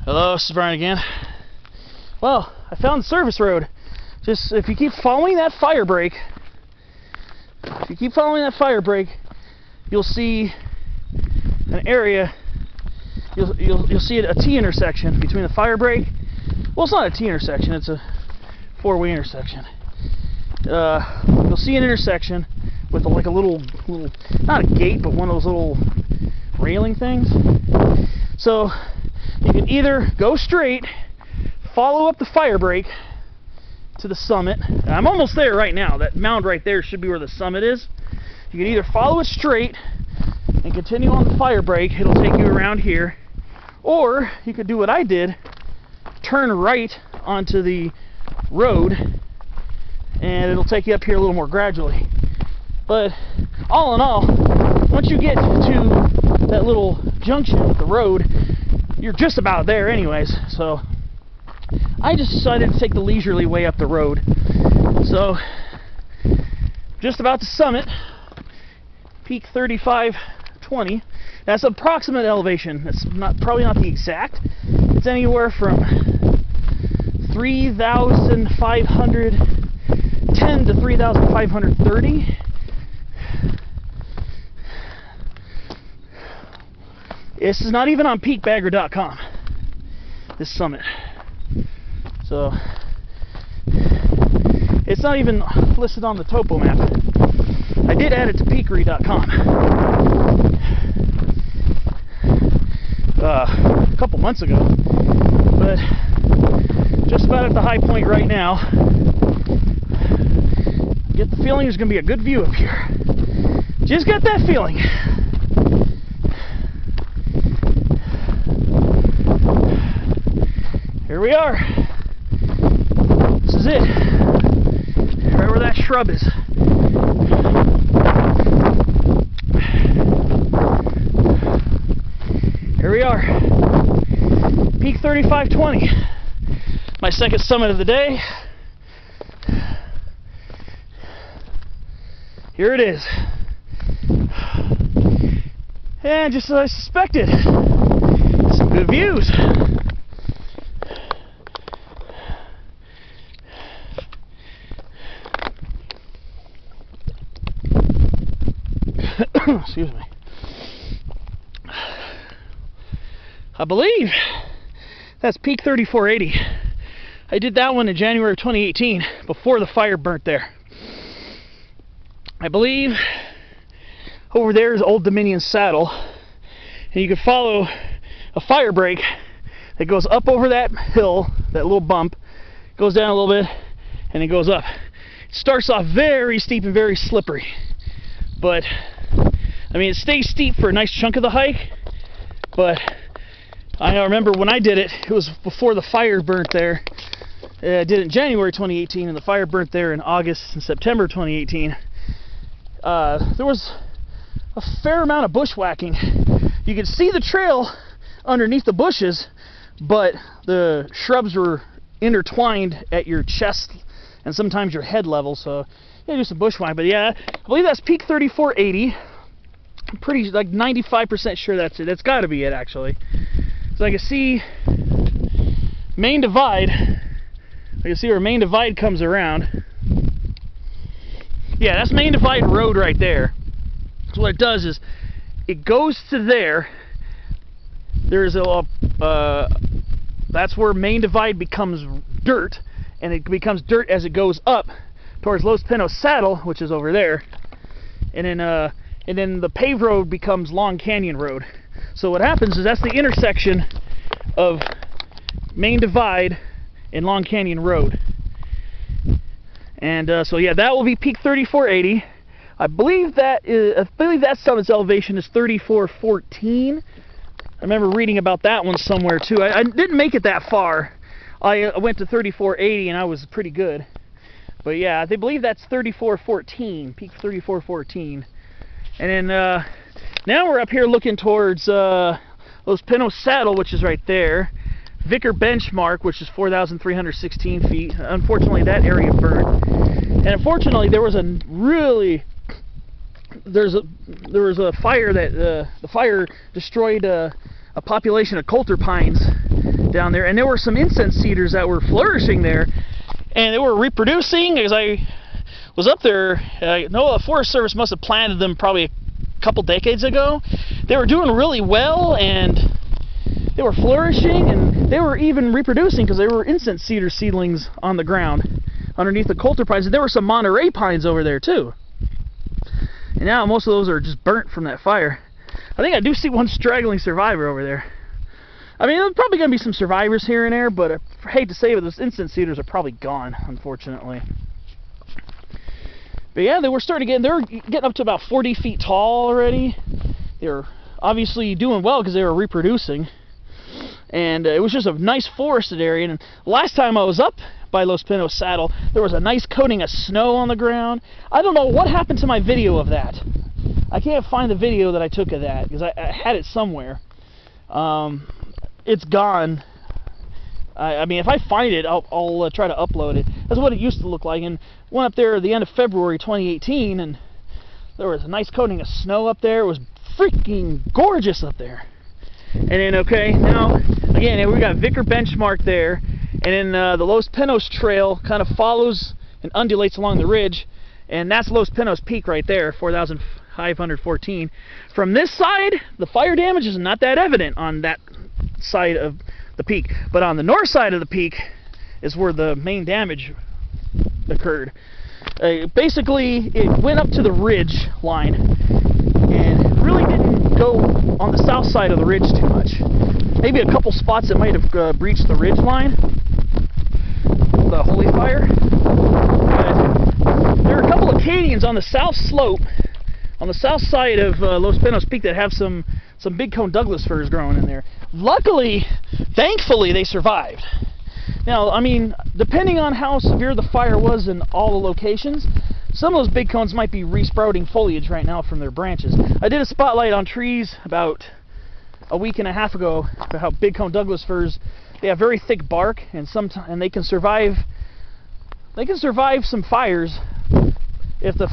Hello, this is Brian again. Well, I found the service road. Just if you keep following that fire break, you'll see an area. You'll see a T intersection between the fire break. Well, it's not a T intersection; it's a four-way intersection. You'll see an intersection with like a little, not a gate, but one of those little railing things. So you can either go straight, follow up the fire break to the summit. And I'm almost there right now. That mound right there should be where the summit is. You can either follow it straight and continue on the fire break. It'll take you around here. Or you could do what I did, turn right onto the road, and it'll take you up here a little more gradually. But all in all, once you get to that little junction with the road, you're just about there anyways. So I just decided to take the leisurely way up the road. So just about the summit, peak 3520. That's approximate elevation. That's probably not the exact. It's anywhere from 3,510 to 3,530. This is not even on peakbagger.com, this summit. So it's not even listed on the topo map. I did add it to peakery.com a couple months ago, but just about at the high point right now. Get the feeling there's going to be a good view up here. Just got that feeling. Here we are. This is it. Right where that shrub is. Here we are. Peak 3520. My second summit of the day. Here it is. And just as I suspected, some good views. Excuse me. I believe that's peak 3480. I did that one in January of 2018 before the fire burnt there. I believe over there is Old Dominion Saddle, and you can follow a fire break that goes up over that hill, that little bump, goes down a little bit, and it goes up. It starts off very steep and very slippery, but I mean, it stays steep for a nice chunk of the hike, but I remember when I did it, it was before the fire burnt there. I did it in January 2018, and the fire burnt there in August and September 2018. There was a fair amount of bushwhacking. You could see the trail underneath the bushes, but the shrubs were intertwined at your chest and sometimes your head level, so yeah, do some bushwhack. But yeah, I believe that's peak 3480. I'm pretty, like 95% sure that's it. That's got to be it, actually. So I can see Main Divide. I can see where Main Divide comes around. Yeah, that's Main Divide Road right there. So what it does is it goes to there. There's a that's where Main Divide becomes dirt, and it becomes dirt as it goes up towards Los Pinos Saddle, which is over there, and then the paved road becomes Long Canyon Road. So what happens is that's the intersection of Main Divide and Long Canyon Road. And so yeah, that will be peak 3480. I believe that summit's elevation is 3414. I remember reading about that one somewhere too. I didn't make it that far. I went to 3480 and I was pretty good. But yeah, they believe that's 3414, peak 3414. And then now we're up here looking towards Los Pinos Saddle, which is right there. Vicar Benchmark, which is 4,316 feet. Unfortunately, that area burned. And unfortunately, there was a fire that the fire destroyed a a population of coulter pines down there, and there were some incense cedars that were flourishing there, and they were reproducing. As I was up there, the Forest Service must have planted them probably a couple decades ago. They were doing really well, and they were flourishing, and they were even reproducing because there were incense cedar seedlings on the ground underneath the coulter pines. And there were some Monterey pines over there too. And now most of those are just burnt from that fire. I think I do see one straggling survivor over there. I mean, there's probably going to be some survivors here and there, but I hate to say it, but those incense cedars are probably gone, unfortunately. But yeah, they were starting to get, they're getting up to about 40 feet tall already. They were obviously doing well because they were reproducing. And it was just a nice forested area. And last time I was up by Los Pinos Saddle, there was a nice coating of snow on the ground. I don't know what happened to my video of that. I can't find the video that I took of that because I had it somewhere. It's gone. I mean, if I find it, I'll try to upload it. That's what it used to look like. And went up there at the end of February 2018, and there was a nice coating of snow up there. It was freaking gorgeous up there. And then, okay, now, again, we got Vicar Benchmark there, and then the Los Pinos Trail kind of follows and undulates along the ridge, and that's Los Pinos Peak right there, 4,514. From this side, the fire damage is not that evident on that side of the peak, but on the north side of the peak is where the main damage occurred. Basically, it went up to the ridge line and really didn't go on the south side of the ridge too much. Maybe a couple spots that might have breached the ridge line, the holy fire. But there are a couple of canyons on the south slope, on the south side of Los Pinos Peak, that have some big cone Douglas firs growing in there. Luckily, thankfully, they survived. Now, I mean, depending on how severe the fire was in all the locations, some of those big cones might be resprouting foliage right now from their branches. I did a spotlight on trees about a week and a half ago about how big cone Douglas firs, they have very thick bark, and they can survive some fires if the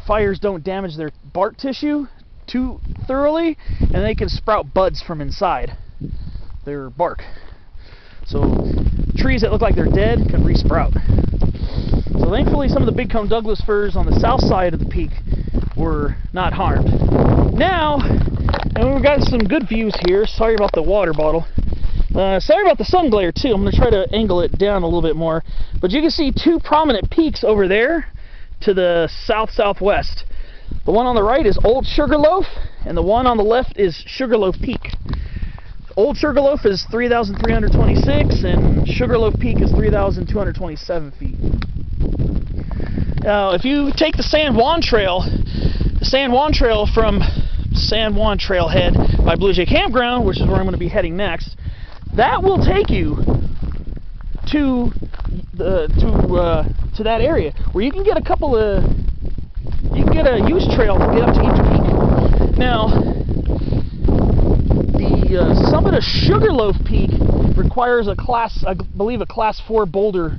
fires don't damage their bark tissue too thoroughly, and they can sprout buds from inside their bark. So trees that look like they're dead can resprout. So thankfully some of the big cone Douglas firs on the south side of the peak were not harmed. Now, and we've got some good views here. Sorry about the water bottle. Sorry about the sun glare too. I'm going to try to angle it down a little bit more. But you can see two prominent peaks over there to the south-southwest. The one on the right is Old Sugarloaf, and the one on the left is Sugarloaf Peak. Old Sugarloaf is 3,326, and Sugarloaf Peak is 3,227 feet. Now, if you take the San Juan Trail from San Juan Trailhead by Blue Jay Campground, which is where I'm going to be heading next, that will take you to that area where you can get a use trail to get up to each peak. Now, the summit of Sugarloaf Peak requires I believe a class 4 boulder,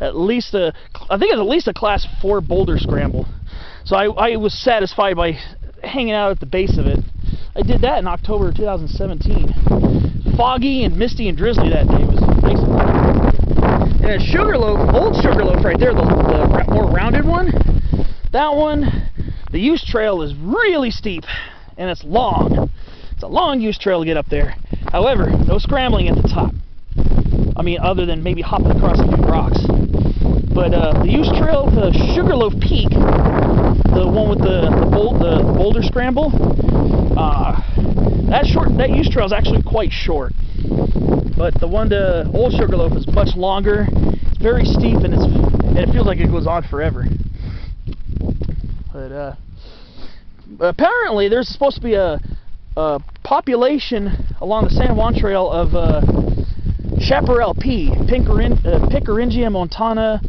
I think it's at least a class 4 boulder scramble. So I was satisfied by hanging out at the base of it. I did that in October of 2017. Foggy and misty and drizzly that day. It was nice. And at Sugarloaf, Old Sugarloaf right there, the more rounded one, that one, the use trail is really steep and it's long. It's a long use trail to get up there. However, no scrambling at the top. I mean, other than maybe hopping across a few rocks. But the use trail to Sugarloaf Peak, the one with the boulder scramble, that use trail is actually quite short. But the one to Old Sugarloaf is much longer. It's very steep, and it feels like it goes on forever. But apparently there's supposed to be a population along the San Juan Trail of Chaparral P, Picaringia montana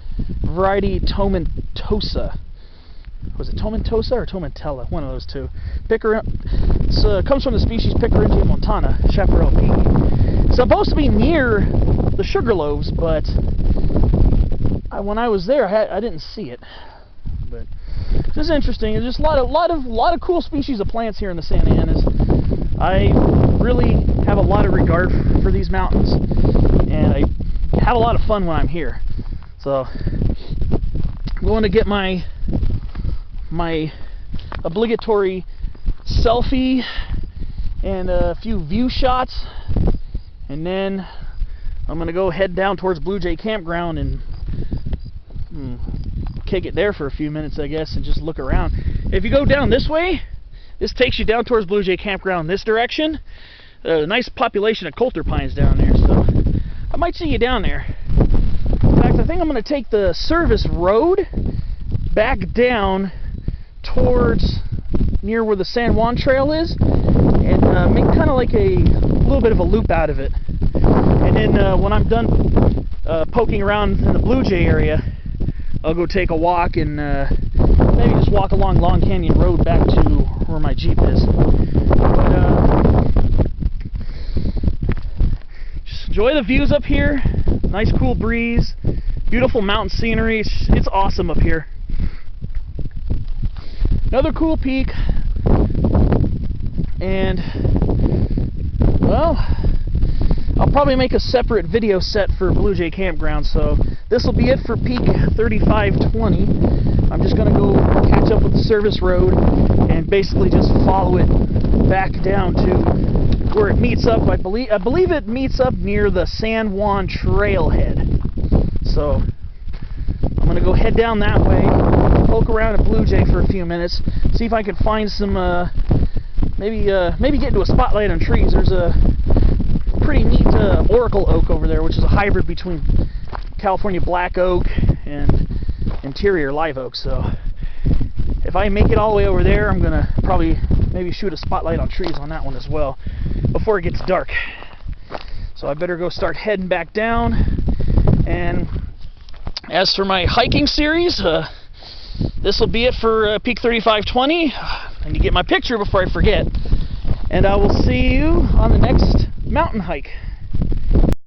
variety tomentosa. Was it tomentosa or tomentella? One of those two. It comes from the species Picaringia montana, Chaparral P. It's supposed to be near the Sugarloaves, but when I was there, I didn't see it. But this is interesting. There's just a lot of cool species of plants here in the Santa Anas. I really have a lot of regard for these mountains, and I have a lot of fun when I'm here. So I'm going to get my obligatory selfie and a few view shots, and then I'm going to go head down towards Blue Jay Campground and kick it there for a few minutes, I guess, and just look around. If you go down this way, this takes you down towards Blue Jay Campground this direction. A nice population of coulter pines down there, so I might see you down there. In fact, I think I'm going to take the service road back down towards near where the San Juan Trail is, and make kind of like a little bit of a loop out of it. And then when I'm done poking around in the Blue Jay area, I'll go take a walk and maybe just walk along Long Canyon Road back to where my Jeep is. But just enjoy the views up here. Nice cool breeze, beautiful mountain scenery. It's awesome up here. Another cool peak, and well, I'll probably make a separate video set for Blue Jay Campground, so this will be it for peak 3520. I'm just going to go catch up with the service road and basically just follow it back down to where it meets up. I believe it meets up near the San Juan Trailhead. So I'm going to go head down that way, poke around at Blue Jay for a few minutes, see if I can find some, maybe get into a spotlight on trees. There's a pretty neat oracle oak over there, which is a hybrid between California black oak and interior live oak. So if I make it all the way over there, I'm gonna probably maybe shoot a spotlight on trees on that one as well before it gets dark. So I better go start heading back down. And as for my hiking series, this will be it for peak 3520. I need to get my picture before I forget. And I will see you on the next mountain hike.